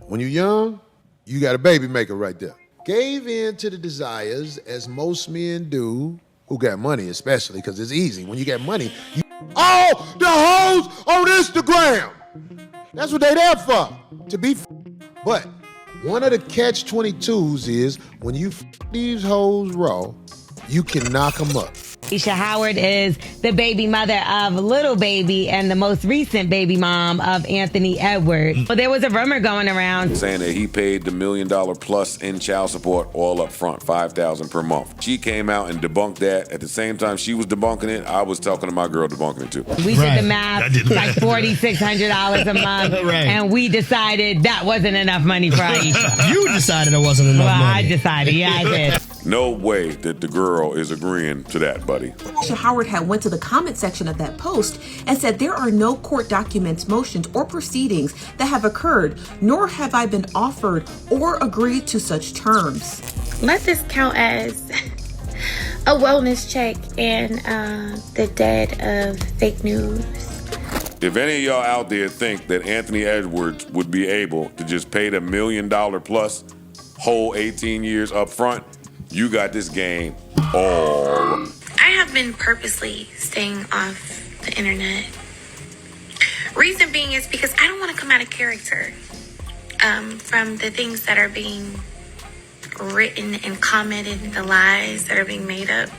When you're young, you got a baby maker right there. Gave in to the desires, as most men do, who got money especially, because it's easy. When you got money, you all the hoes on Instagram. That's what they there for, to be But one of the catch-22s is when you these hoes raw, you can knock them up. Ayesha Howard is the baby mother of Little Baby and the most recent baby mom of Anthony Edwards. Well, there was a rumor going around saying that he paid the $1 million plus in child support all up front, $5,000 per month. She came out and debunked that. At the same time she was debunking it, I was talking to my girl debunking it too. We did the math, like $4,600 a month, and we decided that wasn't enough money for Ayesha. You decided it wasn't enough money. I decided, yeah, I did. No way that the girl is agreeing to that, buddy. Ayesha Howard had went to the comment section of that post and said, there are no court documents, motions, or proceedings that have occurred, nor have I been offered or agreed to such terms. Let this count as a wellness check and the dead of fake news. If any of y'all out there think that Anthony Edwards would be able to just pay the $1 million plus whole 18 years up front, you got this game all. I have been purposely staying off the internet. Reason being is because I don't want to come out of character from the things that are being written and commented, the lies that are being made up.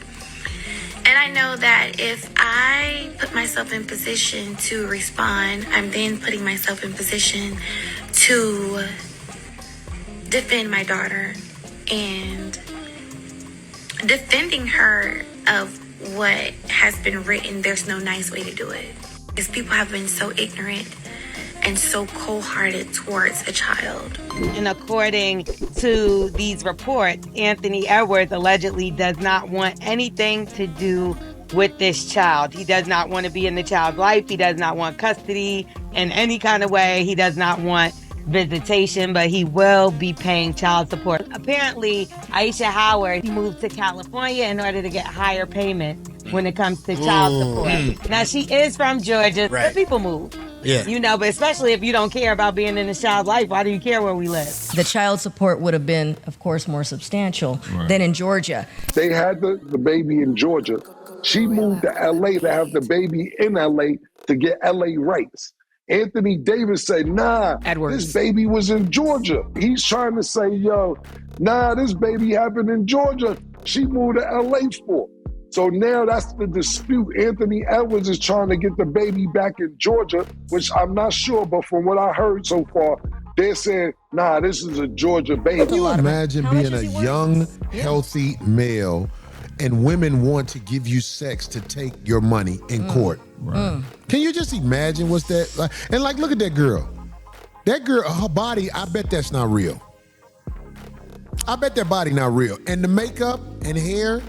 And I know that if I put myself in position to respond, I'm then putting myself in position to defend my daughter and defending her of what has been written. There's no nice way to do it, because people have been so ignorant and so cold-hearted towards a child. And according to these reports, Anthony Edwards allegedly does not want anything to do with this child. He does not want to be in the child's life. He does not want custody in any kind of way. He does not want visitation, but he will be paying child support. Apparently, Ayesha Howard moved to California in order to get higher payment when it comes to child support. Now, she is from Georgia, but people move. Yeah. You know, but especially if you don't care about being in a child's life, why do you care where we live? The child support would have been, of course, more substantial than in Georgia. They had the baby in Georgia. She moved to LA to have the baby in LA to get LA rights. Anthony Davis said, nah, this baby was in Georgia. He's trying to say, yo, nah, this baby happened in Georgia. She moved to LA for. So now that's the dispute. Anthony Edwards is trying to get the baby back in Georgia, which I'm not sure, but from what I heard so far, they're saying, nah, this is a Georgia baby. Can you imagine being a young, healthy male and women want to give you sex to take your money in court? Can you just imagine what's that like? And like, look at that girl. That girl, her body, I bet that's not real. I bet that body not real. And the makeup and hair,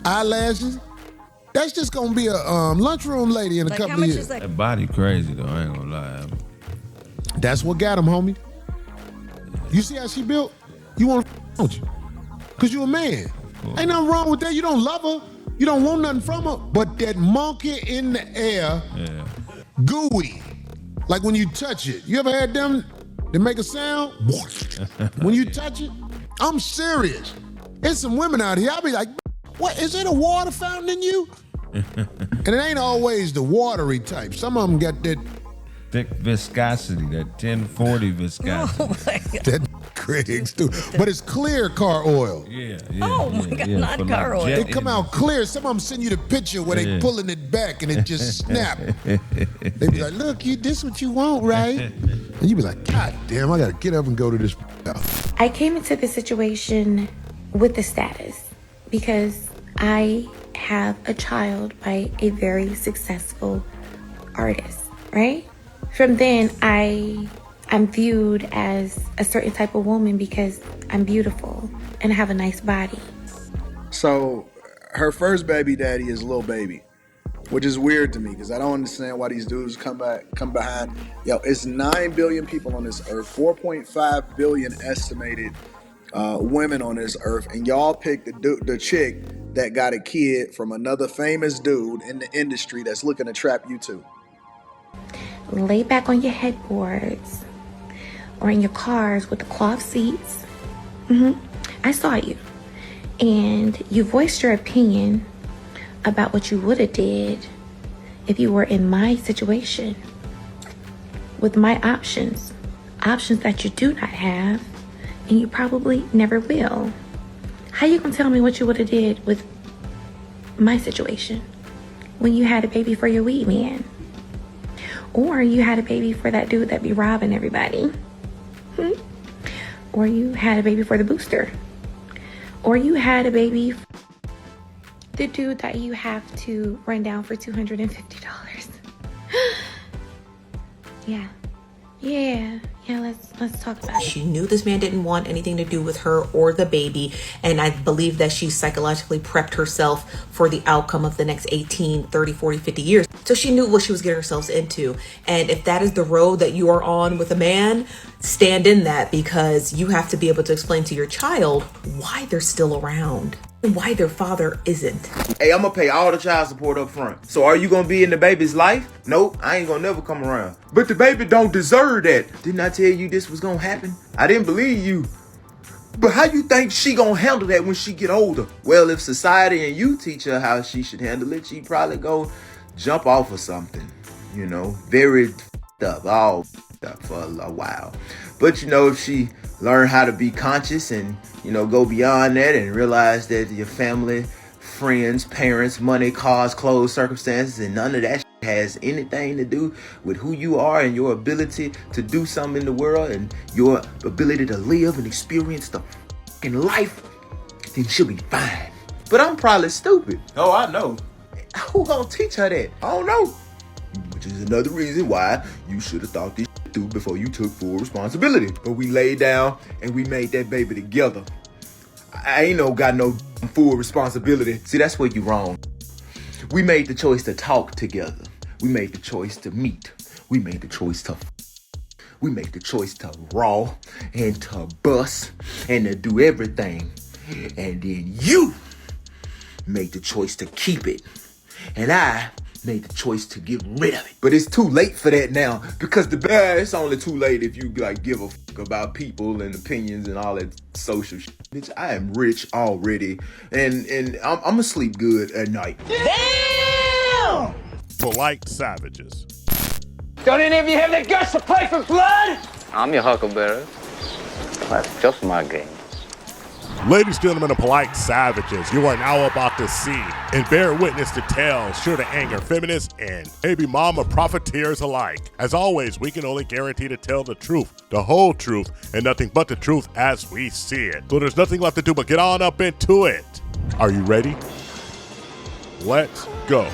eyelashes, that's just gonna be a lunchroom lady in a couple of years. That body crazy though, I ain't gonna lie. That's what got him, homie. You see how she built? You want to, don't you? Cause you a man. Ain't nothing wrong with that. You don't love her. You don't want nothing from her. But that monkey in the air, gooey. Like when you touch it. You ever had them that make a sound? When you touch it? I'm serious. There's some women out here, I'll be like, what, is it a water fountain in you? And it ain't always the watery type. Some of them got that thick viscosity, that 1040 viscosity. Oh my God. That Kraig's too. But it's clear car oil. Oh my God, not car oil. They come out clear. Some of them send you the picture where they pulling it back and it just snap. They be like, look, this what you want, right? And you be like, God damn, I gotta get up and go to this house. I came into this situation with the status because I have a child by a very successful artist, right? From then, I'm viewed as a certain type of woman because I'm beautiful and I have a nice body. So her first baby daddy is Lil Baby, which is weird to me because I don't understand why these dudes come behind. Yo, it's 9 billion people on this earth, 4.5 billion estimated women on this earth, and y'all picked the chick that got a kid from another famous dude in the industry that's looking to trap you too. Lay back on your headboards or in your cars with the cloth seats. I saw you. And you voiced your opinion about what you would have did if you were in my situation with my options that you do not have and you probably never will. How you gonna tell me what you would have did with my situation when you had a baby for your weed man, or you had a baby for that dude that be robbing everybody, or you had a baby for the booster, or you had a baby for the dude that you have to run down for $250. Yeah, let's talk about it. She knew this man didn't want anything to do with her or the baby, and I believe that she psychologically prepped herself for the outcome of the next 18, 30, 40, 50 years. So she knew what she was getting herself into. And if that is the road that you are on with a man, stand in that, because you have to be able to explain to your child why they're still around and why their father isn't. Hey, I'm gonna pay all the child support up front. So are you gonna be in the baby's life? Nope, I ain't gonna never come around. But the baby don't deserve that. Didn't I tell you this was gonna happen? I didn't believe you. But how you think she gonna handle that when she get older? Well, if society and you teach her how she should handle it, she probably go jump off or something. You know, very up, all up for a while. But you know, if she learn how to be conscious and, you know, go beyond that and realize that your family, friends, parents, money, cars, clothes, circumstances, and none of that has anything to do with who you are and your ability to do something in the world and your ability to live and experience the fucking life, then she'll be fine. But I'm probably stupid. Oh, I know. Who gonna teach her that? I don't know. Which is another reason why you should have thought this through before you took full responsibility. But we laid down and we made that baby together. I ain't got no full responsibility. See, that's where you wrong. We made the choice to talk together. We made the choice to meet. We made the choice to we made the choice to raw and to bust and to do everything. And then you made the choice to keep it. And I made the choice to get rid of it. But it's too late for that now, because it's only too late if you like give a fuck about people and opinions and all that social shit. Bitch, I am rich already, and I'm gonna sleep good at night. Damn! Polite savages. Don't any of you have the guts to play for blood? I'm your huckleberry. That's just my game. Ladies, gentlemen, and polite savages, you are now about to see and bear witness to tales sure to anger feminists and baby mama profiteers alike. As always, we can only guarantee to tell the truth, the whole truth, and nothing but the truth as we see it. So there's nothing left to do but get on up into it. Are you ready? Let's go.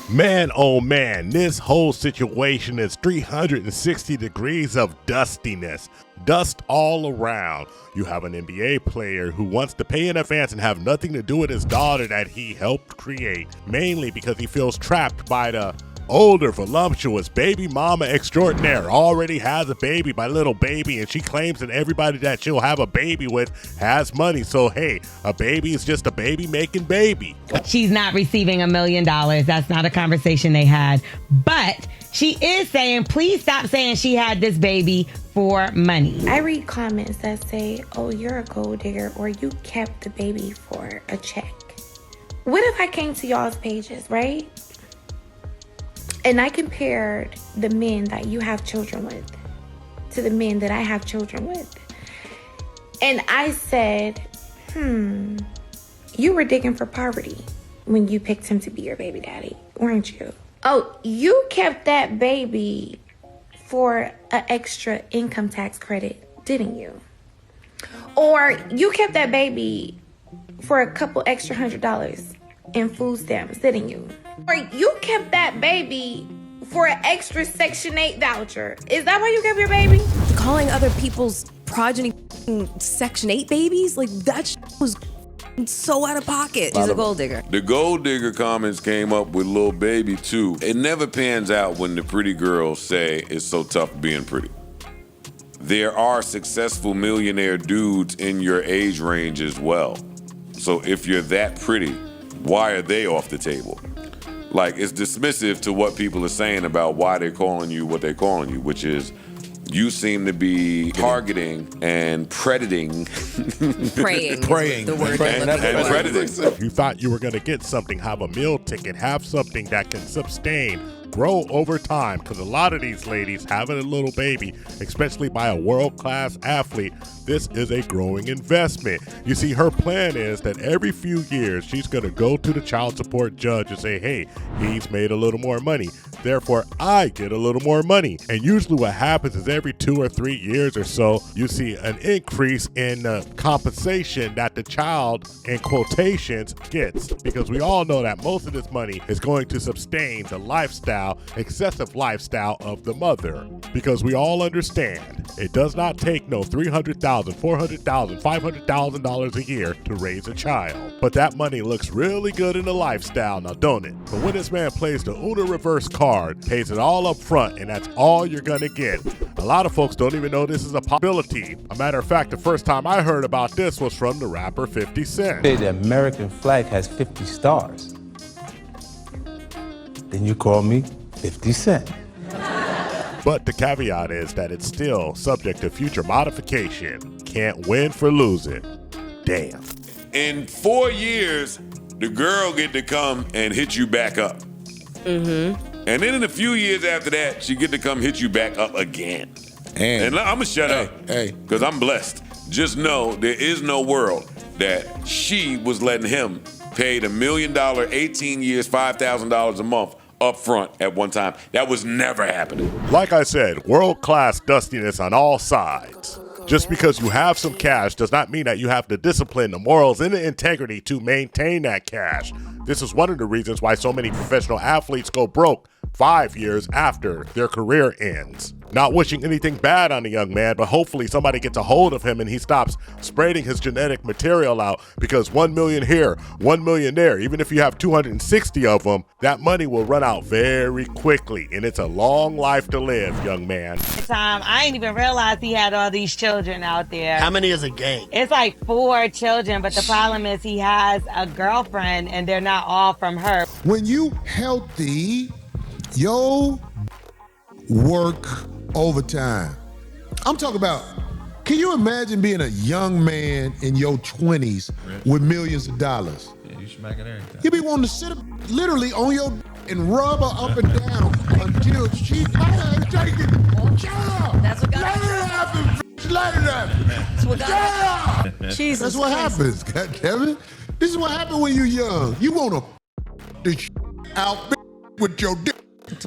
Man, oh man, this whole situation is 360 degrees of dustiness. Dust all around. You have an NBA player who wants to pay in advance and have nothing to do with his daughter that he helped create, mainly because he feels trapped by the older, voluptuous baby mama extraordinaire. Already has a baby by little baby, and she claims that everybody that she'll have a baby with has money. So hey, a baby is just a baby making baby. She's not receiving $1 million. That's not a conversation they had. But she is saying, please stop saying she had this baby for money. I read comments that say, oh, you're a gold digger, or you kept the baby for a check. What if I came to y'all's pages, right? And I compared the men that you have children with to the men that I have children with. And I said, you were digging for poverty when you picked him to be your baby daddy, weren't you? Oh, you kept that baby for an extra income tax credit, didn't you? Or you kept that baby for a couple extra $100 in food stamps, didn't you? Or you kept that baby for an extra Section 8 voucher. Is that why you kept your baby? Calling other people's progeny Section 8 babies? Like, that was so out of pocket. She's a gold digger. The gold digger comments came up with Lil Baby too. It never pans out when the pretty girls say it's so tough being pretty. There are successful millionaire dudes in your age range as well. So if you're that pretty, why are they off the table? Like, it's dismissive to what people are saying about why they're calling you what they're calling you, which is you seem to be targeting and predating. Praying. The word. And predating. You thought you were going to get something, have a meal ticket, have something that can sustain, grow over time, because a lot of these ladies having a little baby, especially by a world-class athlete, this is a growing investment. You see, her plan is that every few years she's going to go to the child support judge and say, hey, he's made a little more money, therefore I get a little more money. And usually what happens is every 2 or 3 years or so, you see an increase in compensation that the child, in quotations, gets, because we all know that most of this money is going to sustain the lifestyle, excessive lifestyle of the mother, because we all understand it does not take no $300,000, $400,000, $500,000 a year to raise a child. But that money looks really good in the lifestyle, now don't it? But when this man plays the Uno reverse card, pays it all up front, and that's all you're gonna get. A lot of folks don't even know this is a possibility. A matter of fact, the first time I heard about this was from the rapper 50 Cent. Say the American flag has 50 stars. Then you call me 50 Cent. But the caveat is that it's still subject to future modification. Can't win for losing. Damn. In 4 years, the girl get to come and hit you back up. Mm-hmm. And then in a few years after that, she get to come hit you back up again. And I'm gonna shut up, because I'm blessed. Just know there is no world that she was letting him pay the $1 million, 18 years, $5,000 a month up front at one time. That was never happening. Like I said, world-class dustiness on all sides. Just because you have some cash does not mean that you have the discipline, the morals, and the integrity to maintain that cash. This is one of the reasons why so many professional athletes go broke 5 years after their career ends. Not wishing anything bad on the young man, but hopefully somebody gets a hold of him and he stops spreading his genetic material out, because 1 million here, 1 million there, even if you have 260 of them, that money will run out very quickly, and it's a long life to live, young man. I didn't even realize he had all these children out there. How many is a gang? It's like 4 children, but the problem is he has a girlfriend and they're not all from her. When you healthy, yo work overtime. I'm talking about, can you imagine being a young man in your 20s with millions of dollars? Yeah, you smack it every time. You be wanting to sit up literally on your and rub her up and down until she take it. Shut up! That's what Let it happen. Let it happen. That's what Shut up! Jesus That's what happens, goddammit. This is what happens when you young. You want to out with your dick.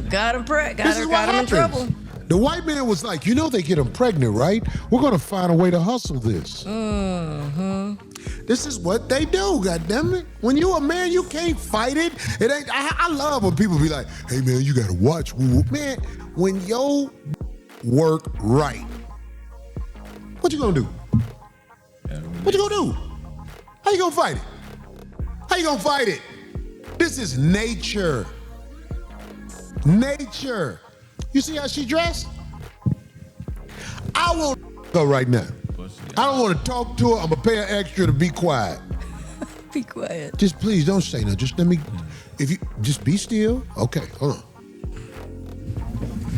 Got him in trouble. The white man was like, you know they get them pregnant, right? We're going to find a way to hustle this. Mm-hmm. This is what they do, goddammit. When you a man, you can't fight it. It ain't. I love when people be like, hey man, you got to watch. Man, when yo work right, what you going to do? What you going to do? How you going to fight it? How you going to fight it? This is nature. Nature. You see how she dressed? I will go right now. I don't want to talk to her. I'm going to pay her extra to be quiet. Be quiet. Just please don't say nothing. Just let me, if you, just be still. Okay, hold on.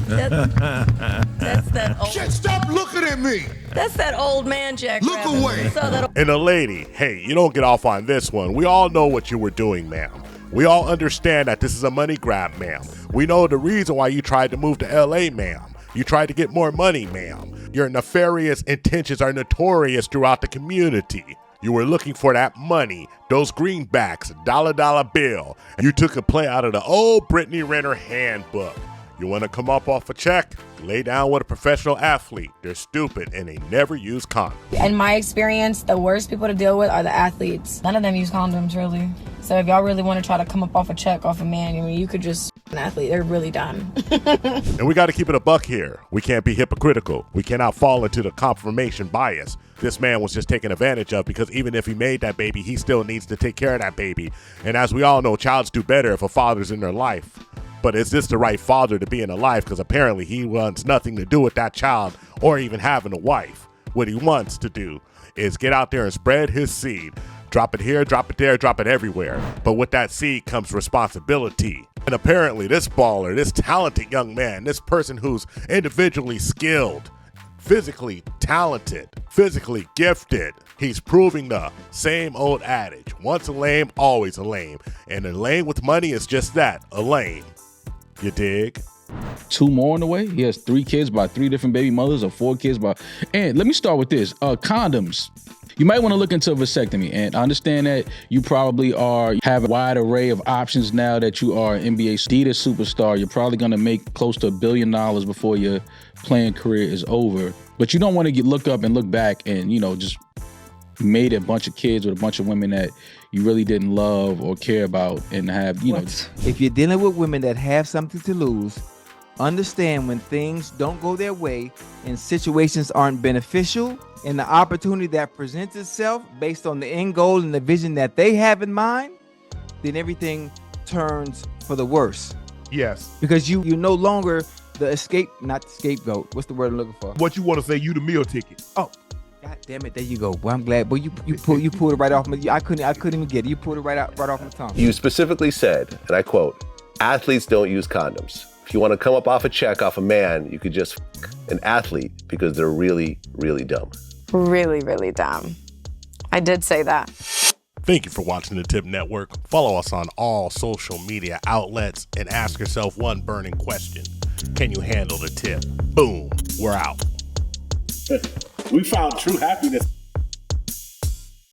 That's that old. Shit, stop looking at me. That's that old man Jack. Look away. And a lady, hey, you don't get off on this one. We all know what you were doing, ma'am. We all understand that this is a money grab, ma'am. We know the reason why you tried to move to LA, ma'am. You tried to get more money, ma'am. Your nefarious intentions are notorious throughout the community. You were looking for that money, those greenbacks, dollar bill. You took a play out of the old Brittany Renner handbook. You want to come up off a check? Lay down with a professional athlete. They're stupid and they never use condoms. In my experience, the worst people to deal with are the athletes. None of them use condoms, really. So if y'all really want to try to come up off a check off a man, I mean, you could just an athlete. They're really done. And we got to keep it a buck here. We can't be hypocritical. We cannot fall into the confirmation bias. This man was just taken advantage of, because even if he made that baby, he still needs to take care of that baby. And as we all know, childs do better if a father's in their life. But is this the right father to be in a life? Because apparently he wants nothing to do with that child or even having a wife. What he wants to do is get out there and spread his seed. Drop it here, drop it there, drop it everywhere. But with that seed comes responsibility. And apparently this baller, this talented young man, this person who's individually skilled, physically talented, physically gifted. He's proving the same old adage, once a lame, always a lame. And a lame with money is just that, a lame. You dig? 2 more on the way. He has 3 kids by 3 different baby mothers, or 4 kids by... And let me start with this. Condoms. You might want to look into a vasectomy. And I understand that you probably have a wide array of options now that you are an NBA Adidas superstar. You're probably going to make close to $1 billion before your playing career is over. But you don't want to look up and look back and, just made a bunch of kids with a bunch of women that you really didn't love or care about and have, If you're dealing with women that have something to lose, understand when things don't go their way and situations aren't beneficial, and the opportunity that presents itself based on the end goal and the vision that they have in mind, then everything turns for the worse. Yes. Because you're no longer the scapegoat. What's the word I'm looking for? What you want to say, you the meal ticket. Oh, God damn it, there you go. Well, I'm glad. But you pulled it right off my, I couldn't even get it. You pulled it right off my tongue. You specifically said, and I quote, athletes don't use condoms. If you want to come up off a check off a man, you could just an athlete because they're really, really dumb. Really, really dumb. I did say that. Thank you for watching the Tip Network. Follow us on all social media outlets and ask yourself one burning question. Can you handle the tip? Boom, we're out. We found true happiness